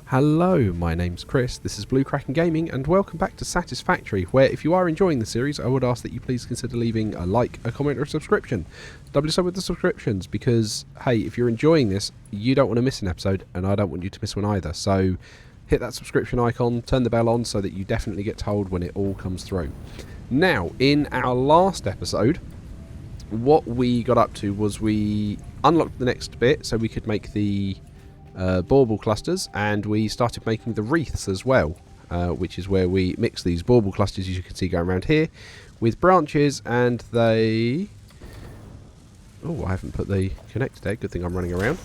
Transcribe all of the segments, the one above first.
Hello, my name's Chris, this is Blue Kraken Gaming, and welcome back to Satisfactory, where if you are enjoying the series, I would ask that you please consider leaving a like, a comment, or a subscription. Doubly so with the subscriptions, because, hey, if you're enjoying this, you don't want to miss an episode, and I don't want you to miss one either. So, hit that subscription icon, turn the bell on, so that you definitely get told when it all comes through. Now, in our last episode, what we got up to was we unlocked the next bit, so we could make the bauble clusters, and we started making the wreaths as well, which is where we mix these bauble clusters, as you can see going around here, with branches, and they... Oh, I haven't put the connector there, good thing I'm running around.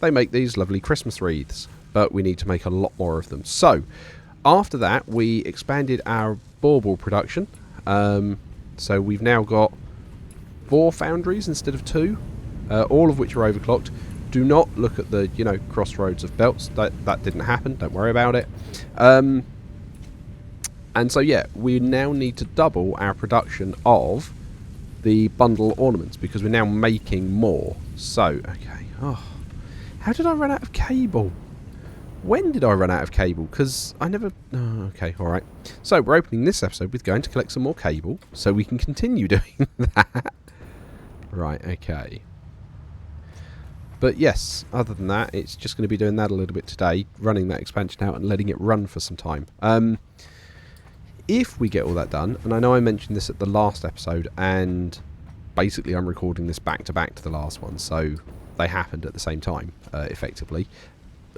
They make these lovely Christmas wreaths, but we need to make a lot more of them. So, after that, we expanded our bauble production, so we've now got 4 foundries instead of 2, all of which are overclocked. Do not look at the, crossroads of belts. That didn't happen. Don't worry about it. And so, yeah, we now need to double our production of the bundle ornaments because we're now making more. So, okay. Oh, how did I run out of cable? When did I run out of cable? Because I never... Oh, okay, all right. So, we're opening this episode with going to collect some more cable so we can continue doing that. Right, okay. But yes, other than that, it's just going to be doing that a little bit today, running that expansion out and letting it run for some time. If we get all that done, and I know I mentioned this at the last episode, and basically I'm recording this back to back to the last one, so they happened at the same time, effectively.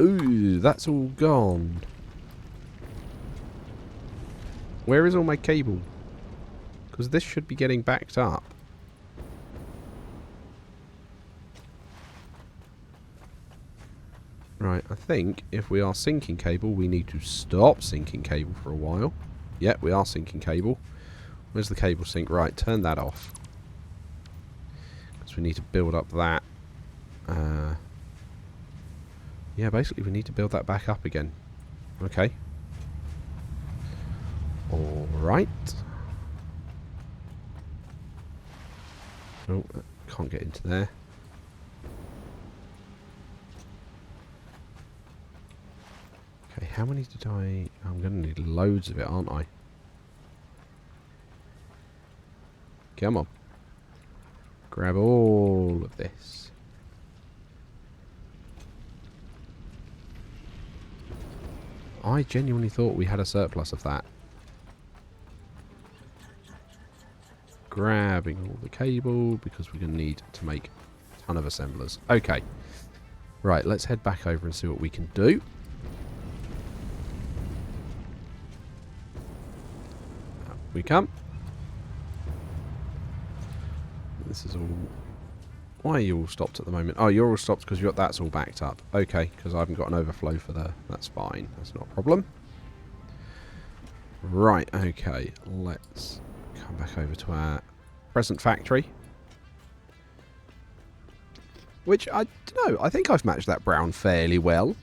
Ooh, that's all gone. Where is all my cable? Because this should be getting backed up. Right, I think if we are syncing cable, we need to stop syncing cable for a while. Yeah, we are syncing cable. Where's the cable sync? Right, turn that off. Because we need to build up that. Yeah, basically we need to build that back up again. Okay. Alright. Oh, can't get into there. Okay, how many did I... I'm going to need loads of it, aren't I? Come on. Grab all of this. I genuinely thought we had a surplus of that. Grabbing all the cable, because we're going to need to make a ton of assemblers. Okay. Right, let's head back over and see what we can do. We come. This is all... Why are you all stopped at the moment? Oh, you're all stopped because that's all backed up. Okay, because I haven't got an overflow for the... That's fine. That's not a problem. Right, okay. Let's come back over to our present factory. Which, I don't know, I think I've matched that brown fairly well.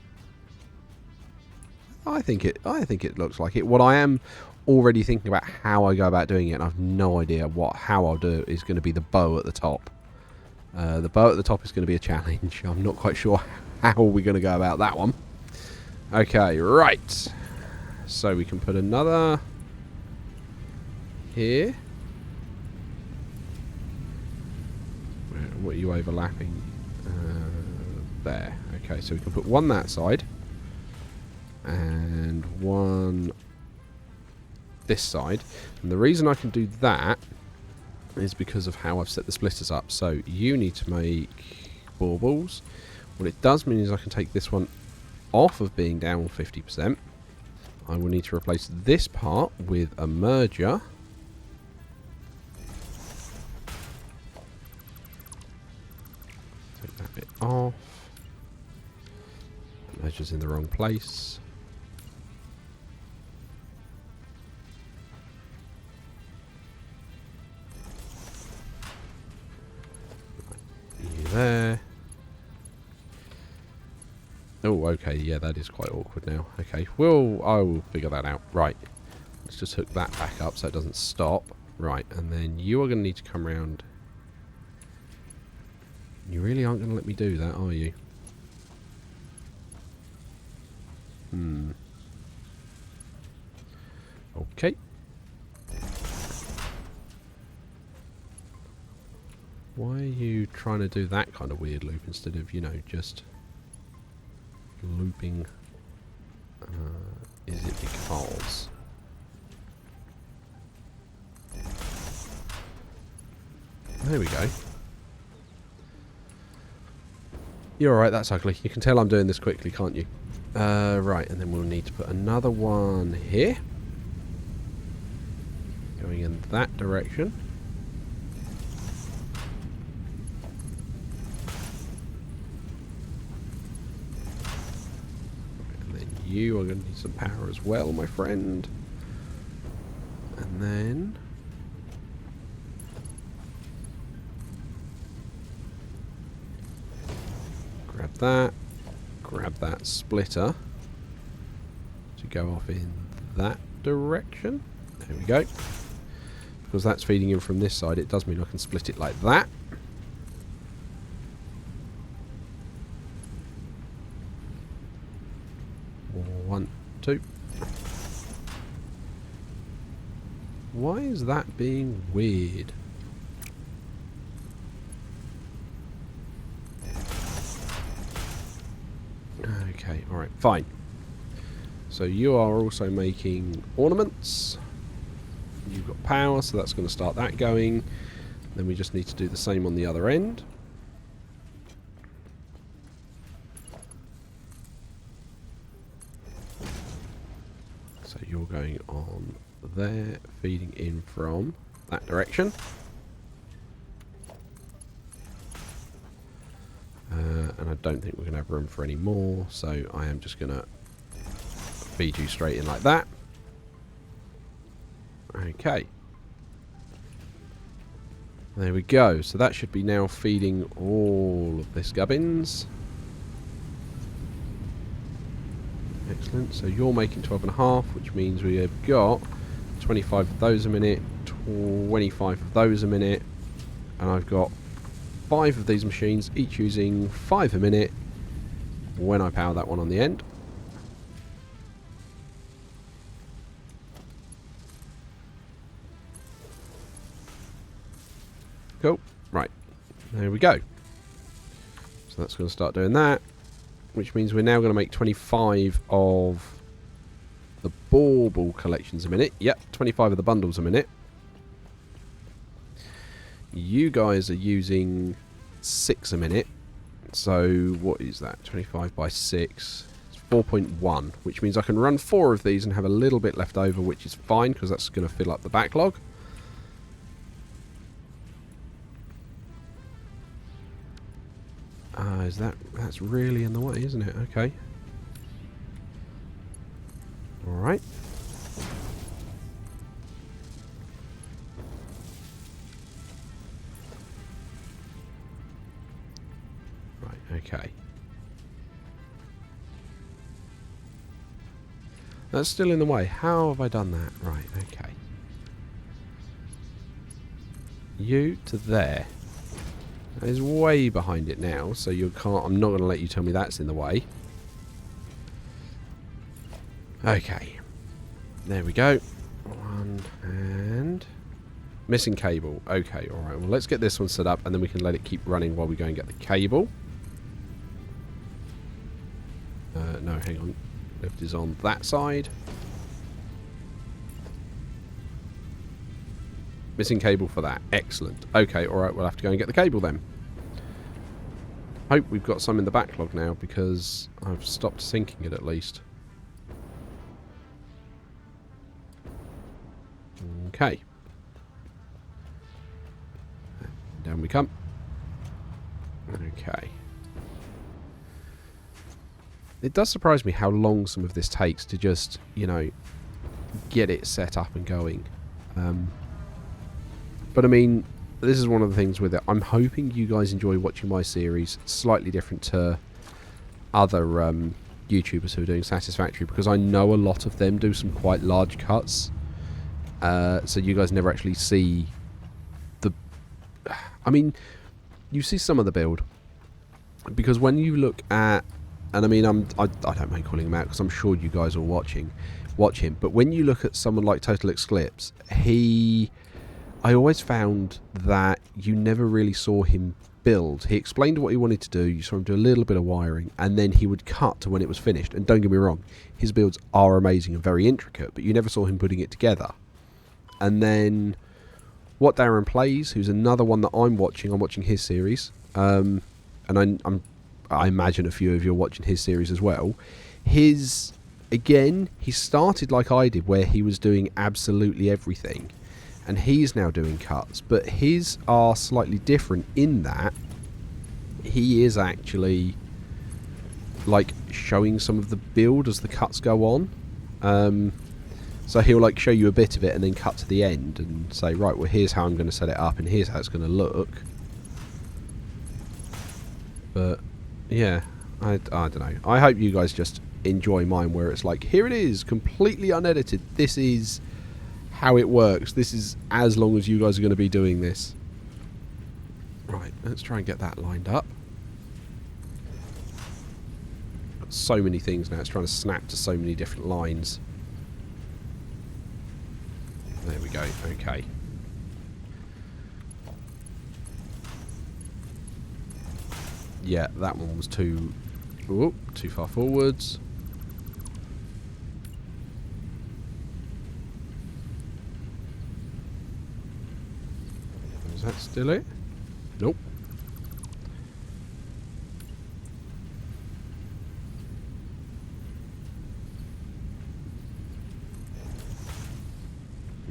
I think it looks like it. What I am already thinking about how I go about doing it, and I've no idea how I'll do it, is going to be the bow at the top. The bow at the top is going to be a challenge. I'm not quite sure how we're going to go about that one. Okay, right. So we can put another here. What are you overlapping? There. Okay, so we can put one that side. And one this side. And the reason I can do that is because of how I've set the splitters up. So you need to make baubles. What it does mean is I can take this one off of being down 50%. I will need to replace this part with a merger. Take that bit off. Merger's in the wrong place. There. Oh, okay, yeah, that is quite awkward now. Okay, I will figure that out. Right, let's just hook that back up so it doesn't stop. Right, and then you are going to need to come around. You really aren't going to let me do that, are you? Okay. Why are you trying to do that kind of weird loop instead of, you know, just looping? Is it because... There we go. You're alright, that's ugly. You can tell I'm doing this quickly, can't you? Right, and then we'll need to put another one here. Going in that direction. And then you are going to need some power as well, my friend. And then... grab that splitter to go off in that direction. There we go. Because that's feeding in from this side, it does mean I can split it like that. One, two. Why is that being weird? Okay, alright, fine. So you are also making ornaments. You've got power, so that's going to start that going. Then we just need to do the same on the other end. So you're going on there, feeding in from that direction. And I don't think we're going to have room for any more, so I am just going to feed you straight in like that. Okay. There we go. So that should be now feeding all of this gubbins. Excellent. So you're making 12.5, which means we have got 25 of those a minute, 25 of those a minute, and I've got 5 of these machines, each using 5 a minute when I power that one on the end. Cool. Right. There we go. So that's going to start doing that, which means we're now going to make 25 of the bauble collections a minute. Yep, 25 of the bundles a minute. You guys are using 6 a minute. So what is that? 25 by 6. It's 4.1, which means I can run 4 of these and have a little bit left over, which is fine because that's going to fill up the backlog. That's really in the way, isn't it? Okay. Alright. Okay. That's still in the way. How have I done that? Right, okay. You to there. That is way behind it now, so you can't... I'm not going to let you tell me that's in the way. Okay. There we go. 1 and... missing cable. Okay, alright. Well, let's get this one set up, and then we can let it keep running while we go and get the cable. No, hang on. Lift is on that side. Missing cable for that. Excellent. Okay, alright, we'll have to go and get the cable then. Hope we've got some in the backlog now, because I've stopped syncing it at least. Okay. Down we come. Okay. It does surprise me how long some of this takes to just, you know, get it set up and going. But I mean, this is one of the things with it. I'm hoping you guys enjoy watching my series. Slightly different to other YouTubers who are doing Satisfactory, because I know a lot of them do some quite large cuts. So you guys never actually see the... I mean, you see some of the build. Because when you look at... And I mean, I don't mind calling them out because I'm sure you guys are watching. watch him. But when you look at someone like Total Eclipse, I always found that you never really saw him build. He explained what he wanted to do, you saw him do a little bit of wiring, and then he would cut to when it was finished. And don't get me wrong, his builds are amazing and very intricate, but you never saw him putting it together. And then What Darren Plays, who's another one that I'm watching his series, and I imagine a few of you are watching his series as well. Again, he started like I did, where he was doing absolutely everything, and he's now doing cuts, but his are slightly different in that he is actually like showing some of the build as the cuts go on. So he'll like show you a bit of it and then cut to the end and say, right, well, here's how I'm going to set it up and here's how it's going to look. But yeah, I don't know. I hope you guys just enjoy mine, where it's like, here it is, completely unedited. This is how it works. This is as long as you guys are going to be doing this. Right, let's try and get that lined up. Got so many things now, it's trying to snap to so many different lines. There we go, okay. Yeah, that one was too far forwards. Is that still it? Nope.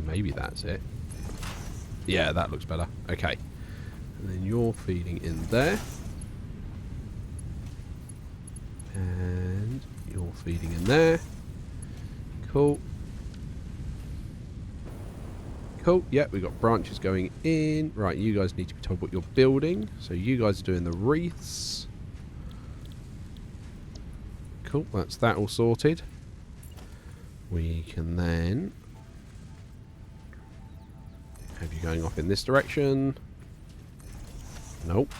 Maybe that's it. Yeah, that looks better. Okay. And then you're feeding in there. And you're feeding in there. Cool. Cool. Yeah, we've got branches going in. Right, you guys need to be told what you're building. So you guys are doing the wreaths. Cool, that's that all sorted. We can then have you going off in this direction. Nope.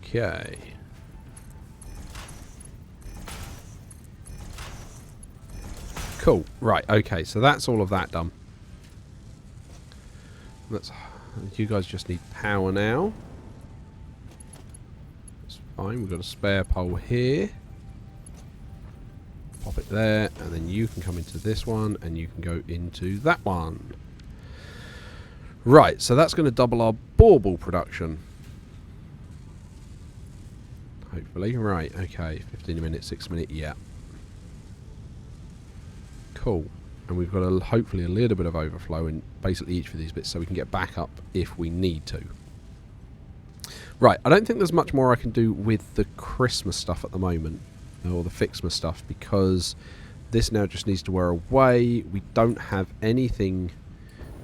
Okay. Cool. Right, okay, so that's all of that done. You guys just need power now. That's fine, we've got a spare pole here. Pop it there, and then you can come into this one, and you can go into that one. Right, so that's going to double our bauble production. Hopefully. Right, okay, 15 a minute, 6 a minute, yeah. Cool. And we've got hopefully a little bit of overflow in basically each of these bits, so we can get back up if we need to. Right, I don't think there's much more I can do with the Christmas stuff at the moment, or the Ficsmas stuff, because this now just needs to wear away. We don't have anything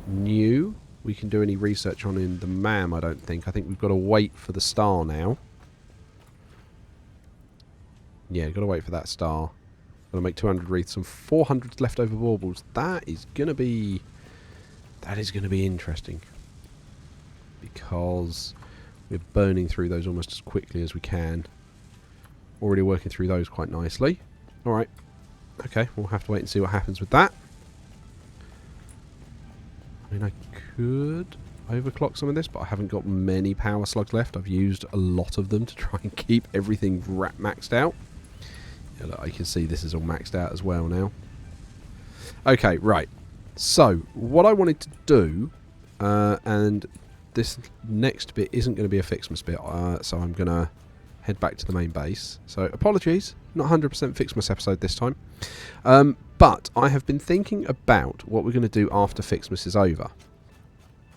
new we can do any research on in the MAM, I don't think. I think we've got to wait for the star now. Yeah, got to wait for that star. Got to make 200 wreaths and 400 leftover baubles. That is going to be interesting, because we're burning through those almost as quickly as we can. Already working through those quite nicely. Alright. Okay, we'll have to wait and see what happens with that. I mean, I could overclock some of this, but I haven't got many power slugs left. I've used a lot of them to try and keep everything maxed out. Yeah, look, I can see this is all maxed out as well now. Okay, right. So, what I wanted to do, and this next bit isn't going to be a Ficsmas bit, so I'm going to head back to the main base. So apologies, not 100% Ficsmas episode this time. But I have been thinking about what we're going to do after Ficsmas is over.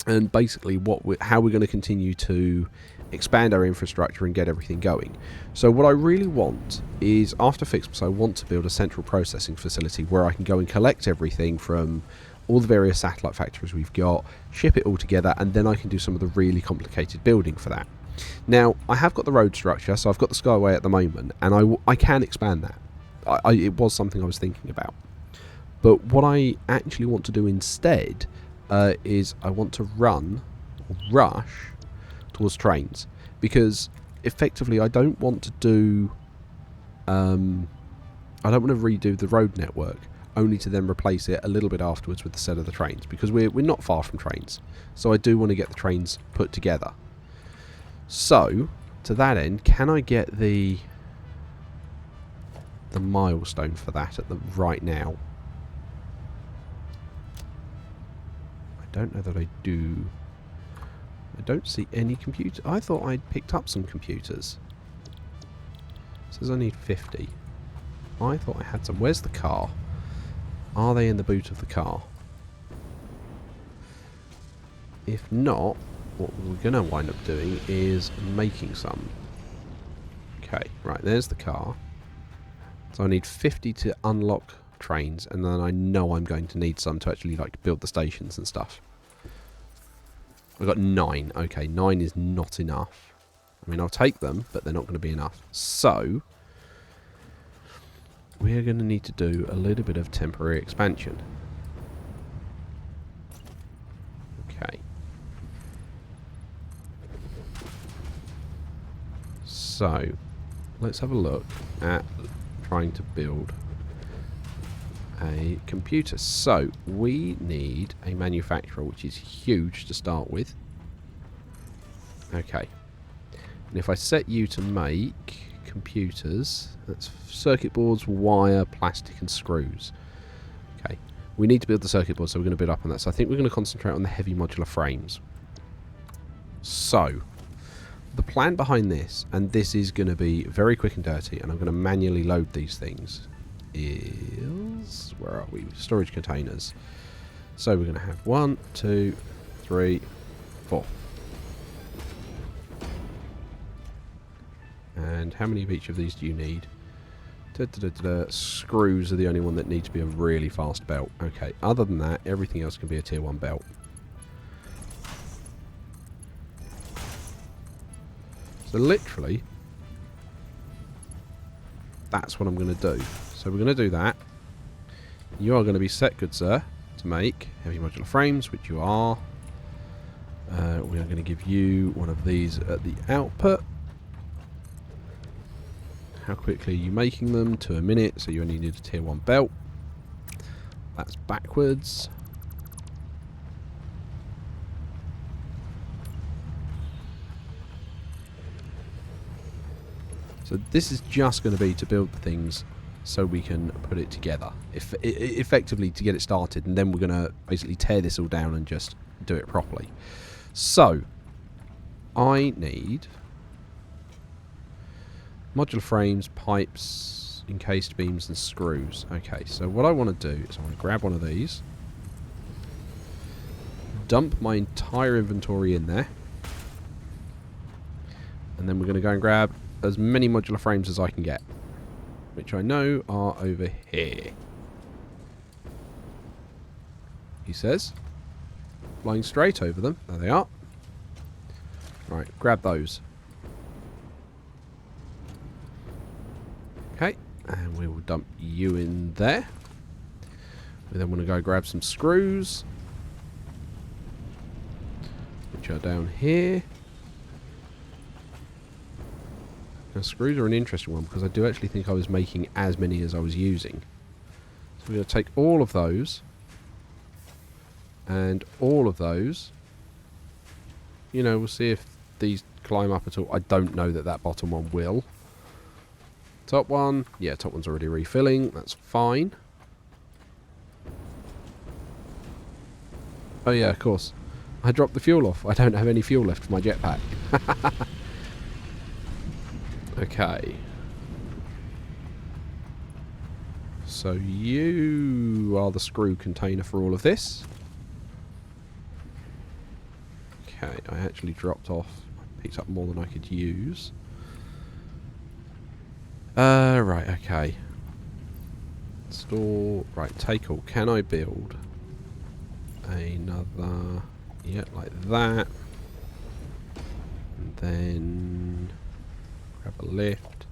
And basically how we're going to continue to expand our infrastructure and get everything going. So what I really want is, after Ficsmas, I want to build a central processing facility where I can go and collect everything from all the various satellite factories we've got, ship it all together, and then I can do some of the really complicated building for that. Now, I have got the road structure, so I've got the Skyway at the moment, and I can expand that. It was something I was thinking about. But what I actually want to do instead is I want to rush towards trains. Because effectively, I don't want to do... I don't want to redo the road network, only to then replace it a little bit afterwards with the set of the trains, because we're not far from trains. So I do want to get the trains put together. So, to that end, can I get the milestone for that at the right now? I don't know that I do. I don't see any computer. I thought I'd picked up some computers. It says I need 50. I thought I had some. Where's the car? Are they in the boot of the car? If not, what we're going to wind up doing is making some. Okay, right, there's the car. So I need 50 to unlock trains, and then I know I'm going to need some to actually like build the stations and stuff. I've got 9. Okay, 9 is not enough. I mean, I'll take them, but they're not going to be enough. So we're going to need to do a little bit of temporary expansion. Okay. So, let's have a look at trying to build a computer. So, we need a manufacturer, which is huge to start with. Okay. And if I set you to make computers, that's circuit boards, wire, plastic and screws. Okay, we need to build the circuit board, so we're going to build up on that. So I think we're going to concentrate on the heavy modular frames. So the plan behind this, and this is going to be very quick and dirty, and I'm going to manually load these things, is, where are we, storage containers. So we're going to have 1, 2, 3, 4. And how many of each of these do you need? Screws are the only one that needs to be a really fast belt. Okay, other than that, everything else can be a tier 1 belt. So literally, that's what I'm going to do. So we're going to do that. You are going to be set, good sir, to make heavy modular frames, which you are. We are going to give you one of these at the output. How quickly are you making them? To a minute, so you only need a tier 1 belt. That's backwards. So this is just going to be to build the things so we can put it together. Effectively to get it started, and then we're going to basically tear this all down and just do it properly. So, I need modular frames, pipes, encased beams and screws. Okay, so what I want to do is I want to grab one of these, dump my entire inventory in there, and then we're going to go and grab as many modular frames as I can get, which I know are over here. He says, flying straight over them. There they are. Right, grab those. Okay, and we will dump you in there. We then want to go grab some screws, which are down here. Now, screws are an interesting one because I do actually think I was making as many as I was using. So we're going to take all of those and all of those. You know, we'll see if these climb up at all. I don't know that that bottom one will. Top one, yeah, top one's already refilling. That's fine. Oh yeah, of course. I dropped the fuel off. I don't have any fuel left for my jetpack. Okay. So you are the screw container for all of this. Okay, I actually dropped off. I picked up more than I could use. Right, okay. Store, right, take all. Can I build another, yeah, like that. And then grab a lift.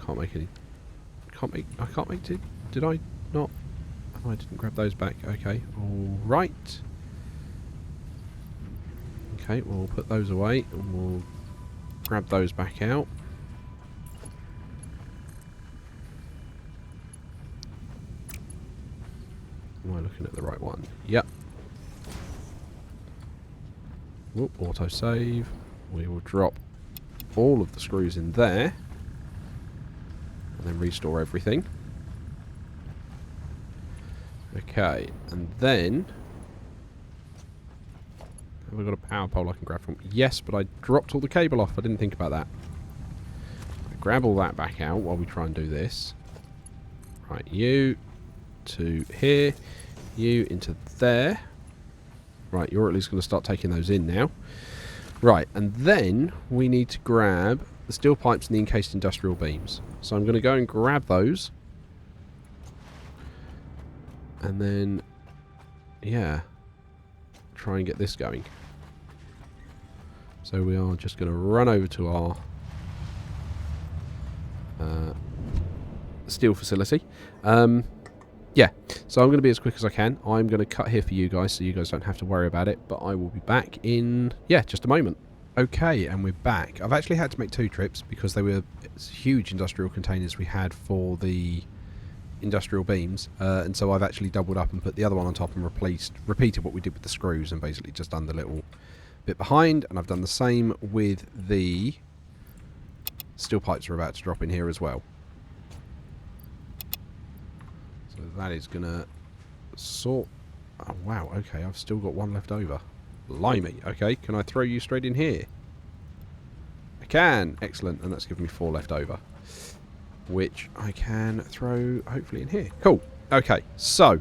Can't make any, I can't make, did I not? Oh, I didn't grab those back. Okay, alright. Okay, we'll put those away and we'll grab those back out. Am I looking at the right one? Yep. Whoop, autosave. We will drop all of the screws in there. And then restore everything. Okay, and then... have I got a power pole I can grab from? Yes, but I dropped all the cable off. I didn't think about that. Grab all that back out while we try and do this. Right, you to here. You into there. Right, you're at least going to start taking those in now. Right, and then we need to grab the steel pipes and the encased industrial beams. So I'm going to go and grab those. And then, yeah, try and get this going. So we are just going to run over to our steel facility. Yeah, so I'm going to be as quick as I can. I'm going to cut here for you guys so you guys don't have to worry about it. But I will be back in, yeah, just a moment. Okay, and we're back. I've actually had to make 2 trips because they were huge industrial containers we had for the industrial beams. And so I've actually doubled up and put the other one on top and repeated what we did with the screws and basically just done the little bit behind. And I've done the same with the steel pipes we're about to drop in here as well. So that is going to sort... oh, wow, okay, I've still got one left over. Blimey, okay, can I throw you straight in here? I can, excellent, and that's given me 4 left over. Which I can throw, hopefully, in here. Cool, okay, so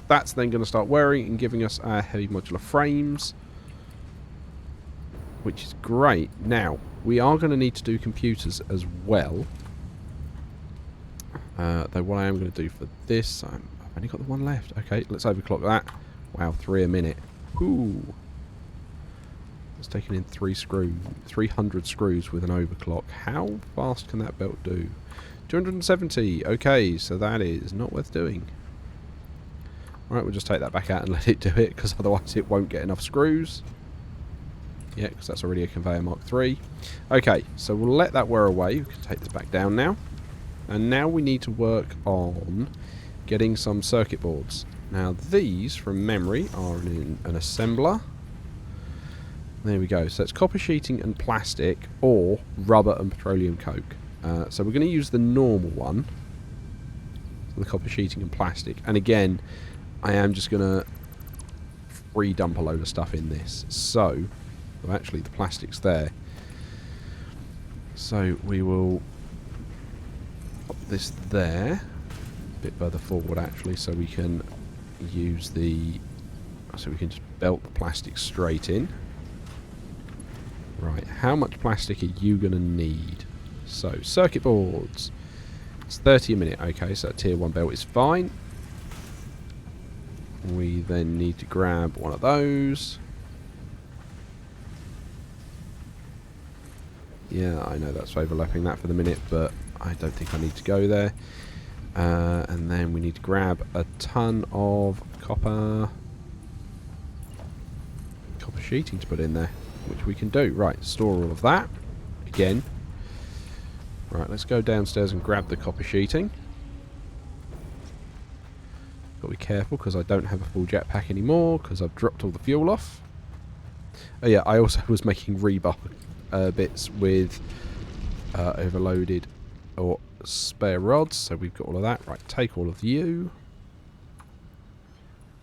that's then going to start wearing and giving us our heavy modular frames. Which is great. Now, we are going to need to do computers as well. Though what I am going to do for this, I've only got the one left. Okay, let's overclock that. Wow, 3 a minute. Ooh. It's taken in 300 screws with an overclock. How fast can that belt do? 270. Okay, so that is not worth doing. Alright, we'll just take that back out and let it do it, because otherwise it won't get enough screws. Yeah, because that's already a conveyor Mark III. Okay, so we'll let that wear away. We can take this back down now. And now we need to work on getting some circuit boards. Now these, from memory, are in an assembler. There we go. So it's copper sheeting and plastic, or rubber and petroleum coke. So we're going to use the normal one. So the copper sheeting and plastic. And again, I am just going to free dump a load of stuff in this. So, well, actually the plastic's there. So we will pop this there. A bit further forward actually, so we can use the... so we can just belt the plastic straight in. Right, how much plastic are you going to need? So, circuit boards. It's 30 a minute. Okay, so a tier 1 belt is fine. We then need to grab one of those. Yeah, I know that's overlapping that for the minute, but I don't think I need to go there. And then we need to grab a ton of copper sheeting to put in there, which we can do. Right, store all of that again. Right, let's go downstairs and grab the copper sheeting. Got to be careful because I don't have a full jetpack anymore because I've dropped all the fuel off. Oh yeah, I also was making rebar bits with overloaded or spare rods, so we've got all of that. Right, take all of you.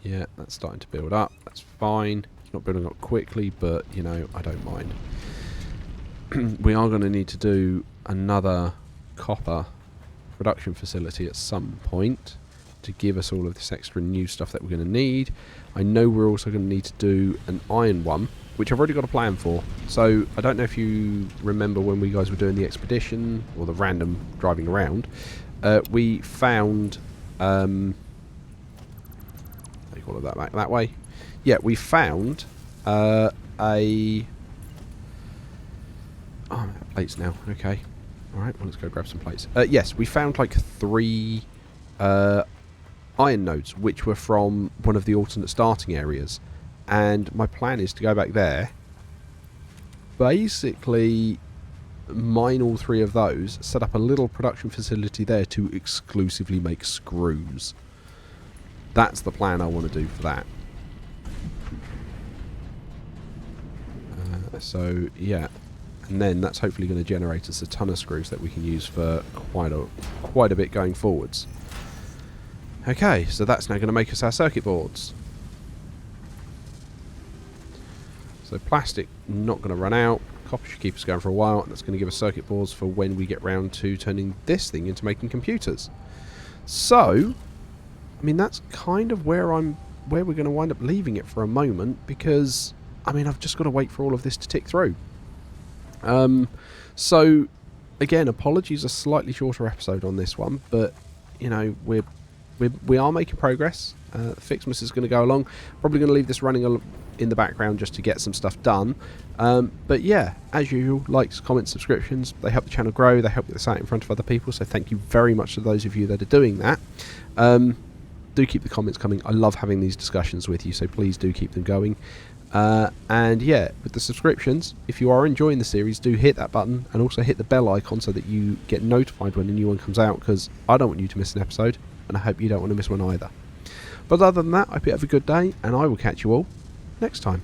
Yeah, that's starting to build up. That's fine. It's not building up quickly, but, you know, I don't mind. We are going to need to do another copper production facility at some point to give us all of this extra new stuff that we're going to need. I know we're also going to need to do an iron one, which I've already got a plan for. So I don't know if you remember when we guys were doing the expedition or the random driving around, we found they call it that back that way. Yeah, we found plates now. Okay, all right. Well, let's go grab some plates. Yes, we found like 3 iron nodes, which were from one of the alternate starting areas. And my plan is to go back there basically mine all 3 of those, set up a little production facility there to exclusively make screws. That's the plan I want to do for that. So yeah, and then that's hopefully going to generate us a ton of screws that we can use for quite a bit going forwards. Okay, so that's now going to make us our circuit boards. So plastic not going to run out. Copper should keep us going for a while, and that's going to give us circuit boards for when we get round to turning this thing into making computers. So, I mean, that's kind of where we're going to wind up leaving it for a moment, because I mean, I've just got to wait for all of this to tick through. So again, apologies, a slightly shorter episode on this one, but you know, we are making progress. Ficsmas is going to go along. Probably going to leave this running in the background just to get some stuff done. But yeah, as usual, likes, comments, subscriptions, they help the channel grow, they help get this out in front of other people, so thank you very much to those of you that are doing that. Do keep the comments coming. I love having these discussions with you, so please do keep them going. And yeah, with the subscriptions, if you are enjoying the series, do hit that button and also hit the bell icon so that you get notified when a new one comes out, because I don't want you to miss an episode, and I hope you don't want to miss one either. But other than that, I hope you have a good day, and I will catch you all next time.